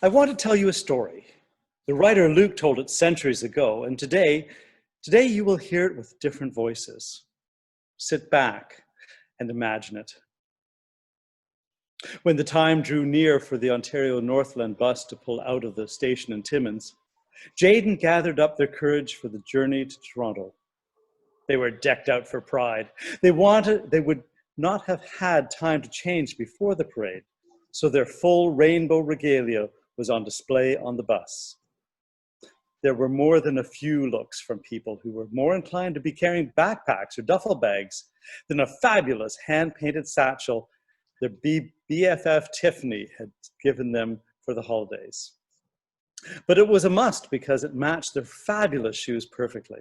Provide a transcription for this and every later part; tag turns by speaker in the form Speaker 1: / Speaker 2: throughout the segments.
Speaker 1: I want to tell you a story. The writer Luke told it centuries ago, and today you will hear it with different voices. Sit back and imagine it. When the time drew near for the Ontario Northland bus to pull out of the station in Timmins, Jayden gathered up their courage for the journey to Toronto. They were decked out for pride. They would not have had time to change before the parade, so their full rainbow regalia was on display on the bus. There were more than a few looks from people who were more inclined to be carrying backpacks or duffel bags than a fabulous hand-painted satchel their BFF Tiffany had given them for the holidays. But it was a must because it matched their fabulous shoes perfectly.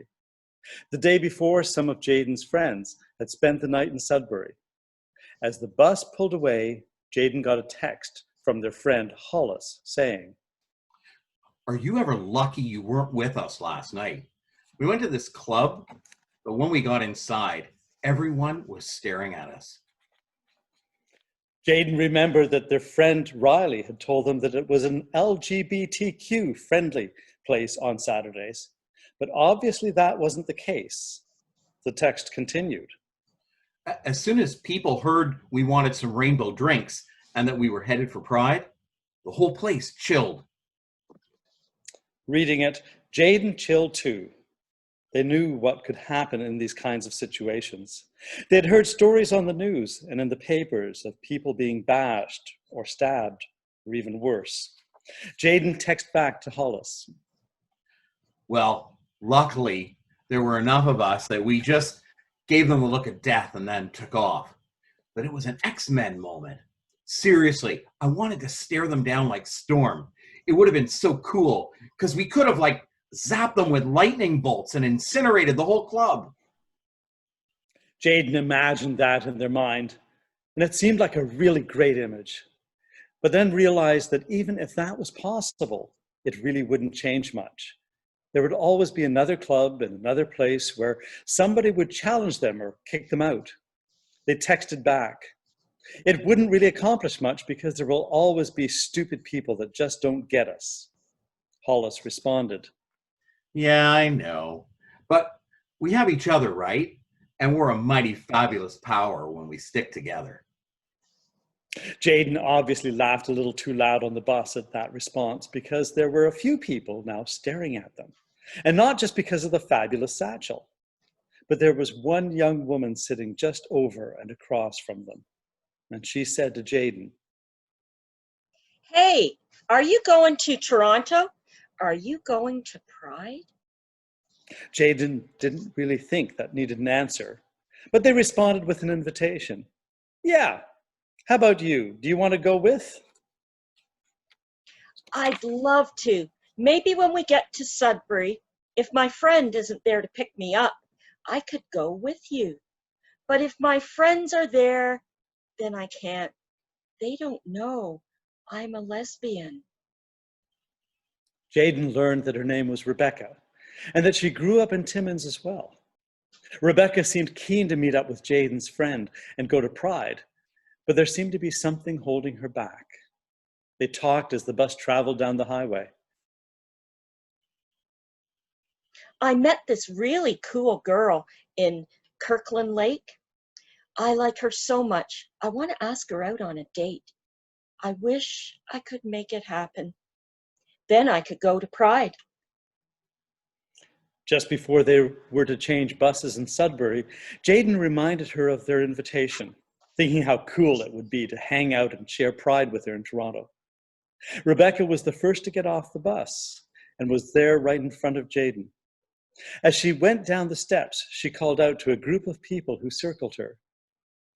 Speaker 1: The day before, some of Jayden's friends had spent the night in Sudbury. As the bus pulled away, Jayden got a text from their friend Hollis saying,
Speaker 2: "Are you ever lucky you weren't with us last night? We went to this club, but when we got inside, everyone was staring at us."
Speaker 1: Jayden remembered that their friend Riley had told them that it was an LGBTQ friendly place on Saturdays, but obviously that wasn't the case. The text continued.
Speaker 2: As soon as people heard we wanted some rainbow drinks and that we were headed for Pride, the whole place chilled.
Speaker 1: Reading it, Jayden chilled too. They knew what could happen in these kinds of situations. They had heard stories on the news and in the papers of people being bashed or stabbed, or even worse. Jayden texted back to Hollis.
Speaker 2: Well, luckily, there were enough of us that we just gave them a look of death and then took off. But it was an X-Men moment. Seriously, I wanted to stare them down like Storm. It would have been so cool because we could have zapped them with lightning bolts and incinerated the whole club.
Speaker 1: Jayden imagined that in their mind, and it seemed like a really great image, but then realized that even if that was possible, it really wouldn't change much. There would always be another club and another place where somebody would challenge them or kick them out. They texted back. It wouldn't really accomplish much because there will always be stupid people that just don't get us. Hollis responded.
Speaker 2: Yeah, I know. But we have each other, right? And we're a mighty fabulous power when we stick together.
Speaker 1: Jayden obviously laughed a little too loud on the bus at that response because there were a few people now staring at them. And not just because of the fabulous satchel, but there was one young woman sitting just over and across from them. And she said to Jayden,
Speaker 3: "Hey, are you going to Toronto? Are you going to Pride?"
Speaker 1: Jayden didn't really think that needed an answer, but they responded with an invitation. Yeah, how about you? Do you want to go with?
Speaker 3: "I'd love to. Maybe when we get to Sudbury, if my friend isn't there to pick me up, I could go with you. But if my friends are there, then I can't. They don't know I'm a lesbian."
Speaker 1: Jayden learned that her name was Rebecca and that she grew up in Timmins as well. Rebecca seemed keen to meet up with Jayden's friend and go to Pride, but there seemed to be something holding her back. They talked as the bus traveled down the highway.
Speaker 3: "I met this really cool girl in Kirkland Lake. I like her so much. I want to ask her out on a date. I wish I could make it happen. Then I could go to Pride."
Speaker 1: Just before they were to change buses in Sudbury, Jayden reminded her of their invitation, thinking how cool it would be to hang out and share Pride with her in Toronto. Rebecca was the first to get off the bus and was there right in front of Jayden. As she went down the steps, she called out to a group of people who circled her.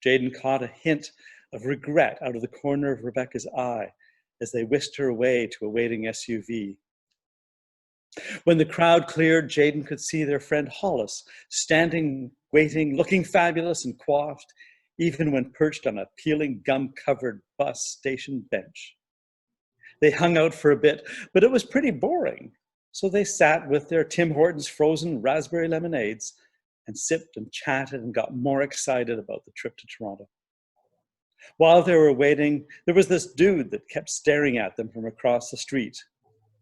Speaker 1: Jayden caught a hint of regret out of the corner of Rebecca's eye as they whisked her away to a waiting SUV. When the crowd cleared, Jayden could see their friend Hollis standing, waiting, looking fabulous and coiffed, even when perched on a peeling gum-covered bus station bench. They hung out for a bit, but it was pretty boring, so they sat with their Tim Hortons frozen raspberry lemonades and sipped and chatted and got more excited about the trip to Toronto. While they were waiting, there was this dude that kept staring at them from across the street,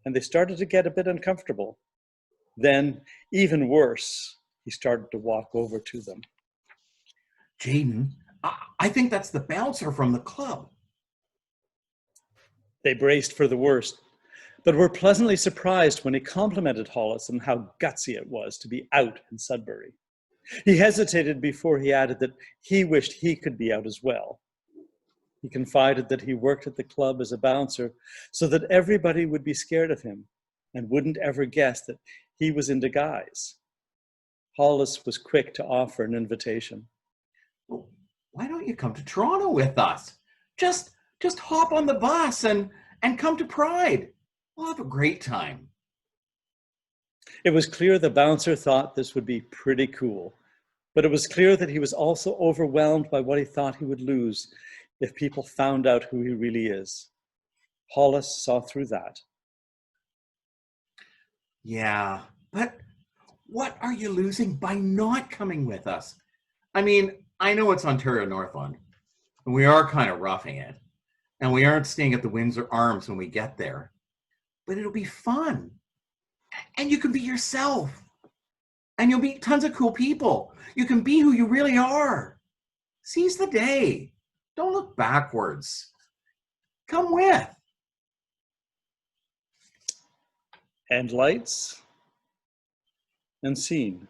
Speaker 1: and they started to get a bit uncomfortable. Then, even worse, he started to walk over to them.
Speaker 2: Jaden, I think that's the bouncer from the club.
Speaker 1: They braced for the worst, but were pleasantly surprised when he complimented Hollis on how gutsy it was to be out in Sudbury. He hesitated before he added that he wished he could be out as well. He confided that he worked at the club as a bouncer so that everybody would be scared of him and wouldn't ever guess that he was into guys. Hollis was quick to offer an invitation.
Speaker 2: Well, why don't you come to Toronto with us? Just hop on the bus and come to Pride. We'll have a great time.
Speaker 1: It was clear the bouncer thought this would be pretty cool, but it was clear that he was also overwhelmed by what he thought he would lose if people found out who he really is. Hollis saw through that.
Speaker 2: Yeah, but what are you losing by not coming with us? I mean, I know it's Ontario Northland, and we are kind of roughing it, and we aren't staying at the Windsor Arms when we get there, but it'll be fun. And you can be yourself, and you'll meet tons of cool people. You can be who you really are. Seize the day. Don't look backwards. Come with.
Speaker 1: And lights and scene.